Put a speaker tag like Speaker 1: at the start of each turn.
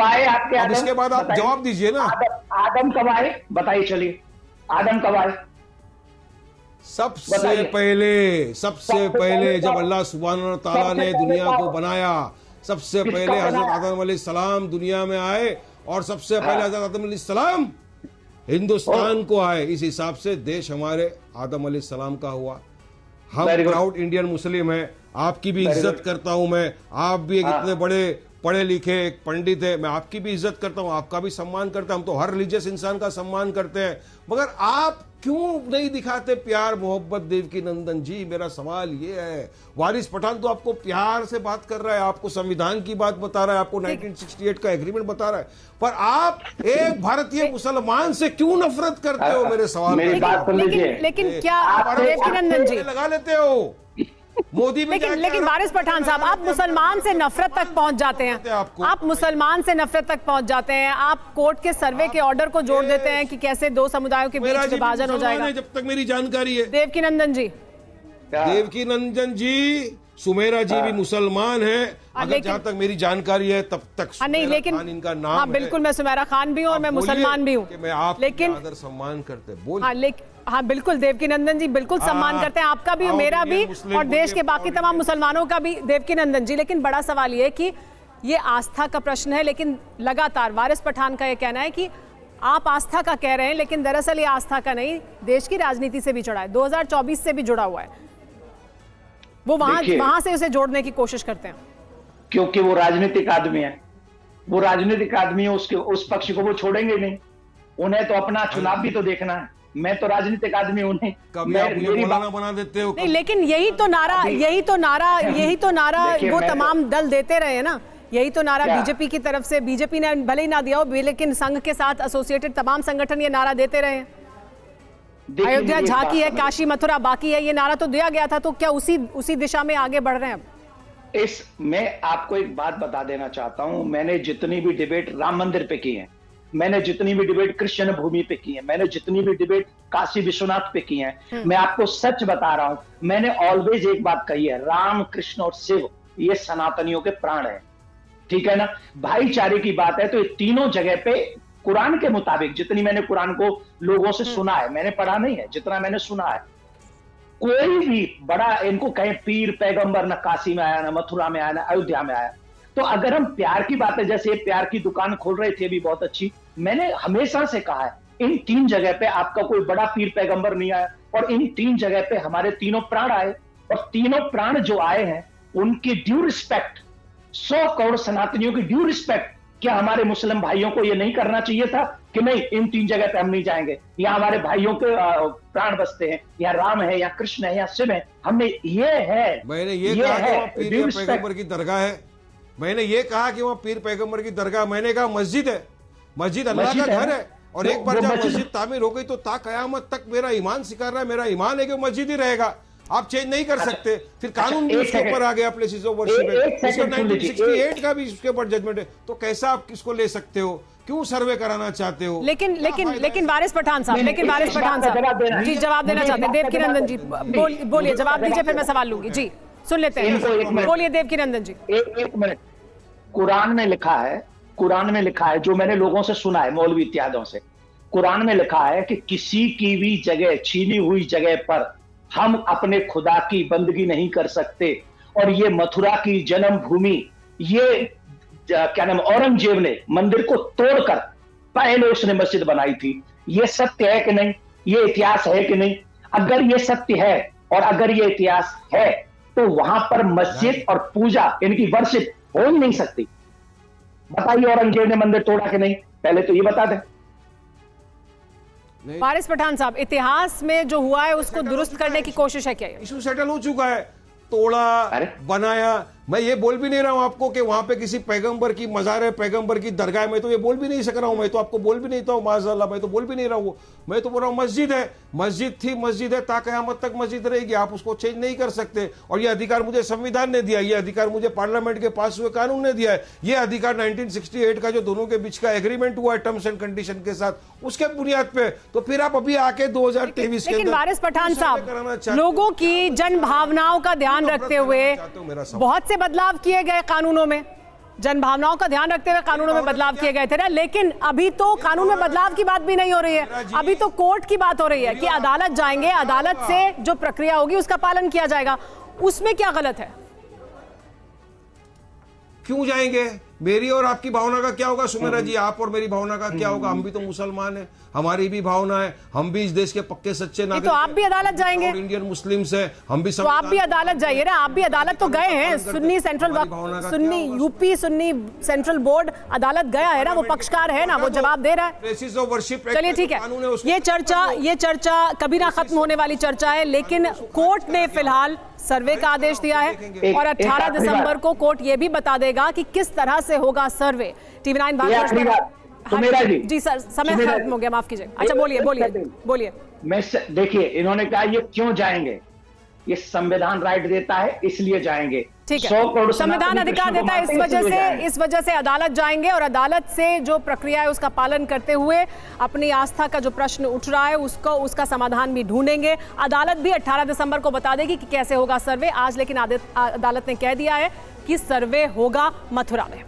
Speaker 1: आए आपके
Speaker 2: अब
Speaker 1: आदम?
Speaker 2: इसके बाद आप
Speaker 1: बताइए।
Speaker 2: जवाब दीजिए ना।
Speaker 1: आदम कब आए बताइए, चलिए आदम कब आए?
Speaker 2: सबसे
Speaker 1: बताइए।
Speaker 2: सबसे पहले जब अल्लाह सुब्हानहू तआला ने दुनिया को बनाया, सबसे
Speaker 1: किसका
Speaker 2: पहले हजरत
Speaker 1: बनाया?
Speaker 2: आदम अलैहिस्सलाम दुनिया में आए, और सबसे पहले
Speaker 1: हाँ।
Speaker 2: हजरत आदम अलैहिस्सलाम हिंदुस्तान को आए। इस हिसाब से देश हमारे आदम अलैहिस्सलाम का हुआ। हम
Speaker 1: Very good.
Speaker 2: Proud Indian Muslim हैं। आपकी भी
Speaker 1: Very
Speaker 2: इज्जत
Speaker 1: good.
Speaker 2: करता हूं मैं। आप भी एक
Speaker 1: हाँ।
Speaker 2: इतने बड़े पढ़े लिखे एक पंडित है, मैं आपकी भी इज्जत करता हूं, आपका भी सम्मान करता हूं। हम तो हर रिलीजियस इंसान का सम्मान करते हैं, मगर आप क्यों नहीं दिखाते प्यार मोहब्बत? देवकी नंदन जी, मेरा सवाल ये है। वारिस पठान तो आपको प्यार से बात कर रहा है, आपको संविधान की बात बता रहा है, आपको 1968 का एग्रीमेंट बता रहा है, पर आप एक भारतीय मुसलमान से क्यों नफरत करते हो? मेरे सवाल
Speaker 1: मेरी बात सुन लीजिए।
Speaker 3: लेकिन क्या
Speaker 2: आप
Speaker 3: देवकी नंदन जी,
Speaker 2: लगा लेते हो मोदी में
Speaker 3: लेकिन वारिस पठान साहब, आप मुसलमान से नफरत तक पहुंच जाते हैं। आप मुसलमान से नफरत तक पहुंच जाते हैं। आप कोर्ट के सर्वे के ऑर्डर को जोड़ देते हैं कि कैसे दो समुदायों के बीच विभाजन हो जाएगा।
Speaker 2: जब तक मेरी जानकारी है।
Speaker 3: देवकी नंदन जी,
Speaker 2: देवकी नंदन जी, सुमेरा जी भी मुसलमान है, अगर जहां तक मेरी जानकारी है तब तक।
Speaker 3: नहीं, लेकिन
Speaker 2: खान इनका नाम
Speaker 3: हाँ, बिल्कुल, मैं सुमेरा खान भी हूँ और मैं मुसलमान भी हूँ,
Speaker 2: मैं आप
Speaker 3: लेकिन
Speaker 2: आदर सम्मान करते बोल।
Speaker 3: हाँ बिल्कुल, देवकी नंदन जी बिल्कुल सम्मान करते हैं आपका भी, मेरा भी, और देश के बाकी तमाम मुसलमानों का भी, देवकी नंदन जी। लेकिन बड़ा सवाल ये है कि ये आस्था का प्रश्न है, लेकिन लगातार वारिस पठान का ये कहना है कि आप आस्था का कह रहे हैं, लेकिन दरअसल ये आस्था का नहीं, देश की राजनीति से भी जुड़ा है, 2024 से भी जुड़ा हुआ है। वो वहां से उसे जोड़ने की कोशिश करते हैं,
Speaker 1: क्योंकि वो राजनीतिक आदमी है। वो राजनीतिक आदमी है, उसके उस पक्ष को वो छोड़ेंगे नहीं। उन्हें तो अपना चुनाव भी तो देखना है। मैं तो राजनीतिक आदमी, उन्हें
Speaker 2: कभी आप मुझे मौलाना बना देते हो।
Speaker 3: नहीं, लेकिन यही तो नारा वो तमाम दल देते रहे ना। यही तो नारा बीजेपी की तरफ से, बीजेपी ने भले ही ना दिया हो, लेकिन संघ के साथ एसोसिएटेड तमाम संगठन ये नारा देते रहे हैं। अयोध्या झांकी है, काशी मथुरा बाकी है, ये नारा तो दिया गया था। तो क्या उसी दिशा में आगे बढ़ रहे हैं अब?
Speaker 1: मैं आपको एक बात बता देना चाहता हूं। मैंने जितनी भी डिबेट राम मंदिर पे की है, मैंने जितनी भी डिबेट कृष्ण भूमि पे की है, मैंने जितनी भी डिबेट काशी विश्वनाथ पे की है, मैं आपको सच बता रहा हूं। मैंने ऑलवेज एक बात कही है, राम कृष्ण और शिव ये सनातनियों के प्राण है, ठीक है ना। भाईचारे की बात है तो ये तीनों जगह पे कुरान के मुताबिक, जितनी मैंने कुरान को लोगों से सुना है, मैंने पढ़ा नहीं है, जितना मैंने सुना है, कोई भी बड़ा इनको कहे पीर पैगंबर न काशी में आया, ना मथुरा में आया, ना अयोध्या में आया। तो अगर हम प्यार की बात है, जैसे प्यार की दुकान खोल रहे थे भी बहुत अच्छी, मैंने हमेशा से कहा है इन तीन जगह पे आपका कोई बड़ा पीर पैगंबर नहीं आया, और इन तीन जगह पे हमारे तीनों प्राण आए, और तीनों प्राण जो आए हैं उनकी ड्यू रिस्पेक्ट, 100 करोड़ सनातनियों की ड्यू रिस्पेक्ट, क्या हमारे मुस्लिम भाइयों को ये नहीं करना चाहिए था कि नहीं इन तीन जगह पे हम नहीं जाएंगे, या हमारे भाइयों के प्राण बसते हैं, या राम है, या कृष्ण है, या शिव है, हमने ये है।
Speaker 2: मैंने ये कहा कि वहाँ पीर पैगंबर की दरगाह है, मैंने ये कहा कि वहाँ पीर पैगंबर की दरगाह, मैंने कहा मस्जिद है, मस्जिद अल्लाह का घर है, और एक बार जब मस्जिद तामीर हो गई तो ता कयामत तक मेरा ईमान सिखा रहा है, मेरा ईमान है कि मस्जिद ही रहेगा, आप चेंज नहीं कर सकते। फिर कानून भी उसके ऊपर आ गया, प्लेसेस ऑफ वर्शिप है, 1968 का भी उसके ऊपर जजमेंट है, तो कैसा आप किसको ले सकते हो? क्यों सर्वे कराना चाहते हो?
Speaker 3: लेकिन वारिस पठान साहब जी जवाब देना चाहते हैं। देवकी नंदन जी बोलिए, जवाब दीजिए, फिर मैं सवाल लूंगी। जी सुन लेते हैं, बोलिए देवकी नंदन जी।
Speaker 1: एक मिनट। कुरान में लिखा है, जो मैंने लोगों से सुना है, मौलवी इत्यादों से, कुरान में लिखा है कि किसी की भी जगह, छीनी हुई जगह पर हम अपने खुदा की बंदगी नहीं कर सकते। और ये मथुरा की जन्मभूमि, ये क्या नाम, औरंगजेब ने मंदिर को तोड़कर पहले उसने मस्जिद बनाई थी। ये सत्य है कि नहीं? ये इतिहास है कि नहीं? अगर ये सत्य है और अगर ये इतिहास है तो वहां पर मस्जिद और पूजा, इनकी वर्शिप हो ही नहीं सकती। बताइए औरंगजेब ने मंदिर तोड़ा कि नहीं? पहले तो ये बता दें।
Speaker 3: वारिस पठान साहब, इतिहास में जो हुआ है उसको दुरुस्त करने की कोशिश है क्या?
Speaker 2: इशू सेटल हो चुका है, तोड़ा बनाया। मैं ये बोल भी नहीं रहा हूं आपको कि वहां पे किसी पैगंबर की मजार है, पैगंबर की दरगाह, मैं तो ये बोल भी नहीं सक रहा हूं, मैं तो आपको बोल भी नहीं था माज़अल्लाह, मैं तो बोल भी नहीं रहा हूं। मैं तो बोल रहा हूं मस्जिद है, मस्जिद थी, मस्जिद है, ता क़यामत तक मस्जिद रहेगी, आप उसको चेंज नहीं कर सकते। और ये अधिकार मुझे संविधान ने दिया, ये अधिकार मुझे पार्लियामेंट के पास हुए कानून ने दिया है, ये अधिकार 1968 का जो दोनों के बीच का एग्रीमेंट हुआ है टर्म्स एंड कंडीशन के साथ, उसके बुनियाद पे। तो फिर आप अभी आके 2023 के
Speaker 3: लेकिन वारिस पठान साहब, लोगों की जन भावनाओं का ध्यान रखते हुए बहुत से बदलाव किए गए कानूनों में, जन भावनाओं का ध्यान रखते हुए कानूनों में बदलाव किए गए थे ना, लेकिन अभी तो कानून में बदलाव की बात भी नहीं हो रही है। अभी तो कोर्ट की बात हो रही है कि अदालत जाएंगे, अदालत से जो प्रक्रिया होगी उसका पालन किया जाएगा। उसमें क्या गलत है?
Speaker 2: क्यों जाएंगे? मेरी और आपकी भावना का क्या होगा सुमेरा जी? आप और मेरी भावना का क्या होगा? हम भी तो मुसलमान हैं, हमारी भी भावना है, हम भी इस देश के पक्के सच्चे नागरिक।
Speaker 3: तो आप भी अदालत जाएंगे?
Speaker 2: इंडियन मुस्लिम्स हैं, हम भी।
Speaker 3: तो आप भी अदालत जाइए ना, आप भी अदालत तो गए हैं। Sunni central Sunni UP Sunni central board अदालत गया है ना, वो पक्षकार है ना, वो जवाब दे रहा है। चलिए ठीक है, ये चर्चा कभी ना खत्म होने वाली चर्चा है, लेकिन कोर्ट ने फिलहाल सर्वे का आदेश दिया है और 18 दिसंबर को कोर्ट ये भी बता देगा कि किस तरह से होगा सर्वे। TV9 जी सर, समय खत्म हो गया, माफ कीजिए। अच्छा बोलिए।
Speaker 1: मैं देखिए, इन्होंने कहा ये क्यों जाएंगे, ये संविधान राइट देता है इसलिए जाएंगे।
Speaker 3: ठीक है, संविधान अधिकार देता है, इस वजह से अदालत जाएंगे और अदालत से जो प्रक्रिया है उसका पालन करते हुए अपनी आस्था का जो प्रश्न उठ रहा है उसका समाधान भी ढूंढेंगे। अदालत भी 18 दिसंबर को बता देगी कि कैसे होगा सर्वे। आज लेकिन अदालत ने कह दिया है कि सर्वे होगा मथुरा में।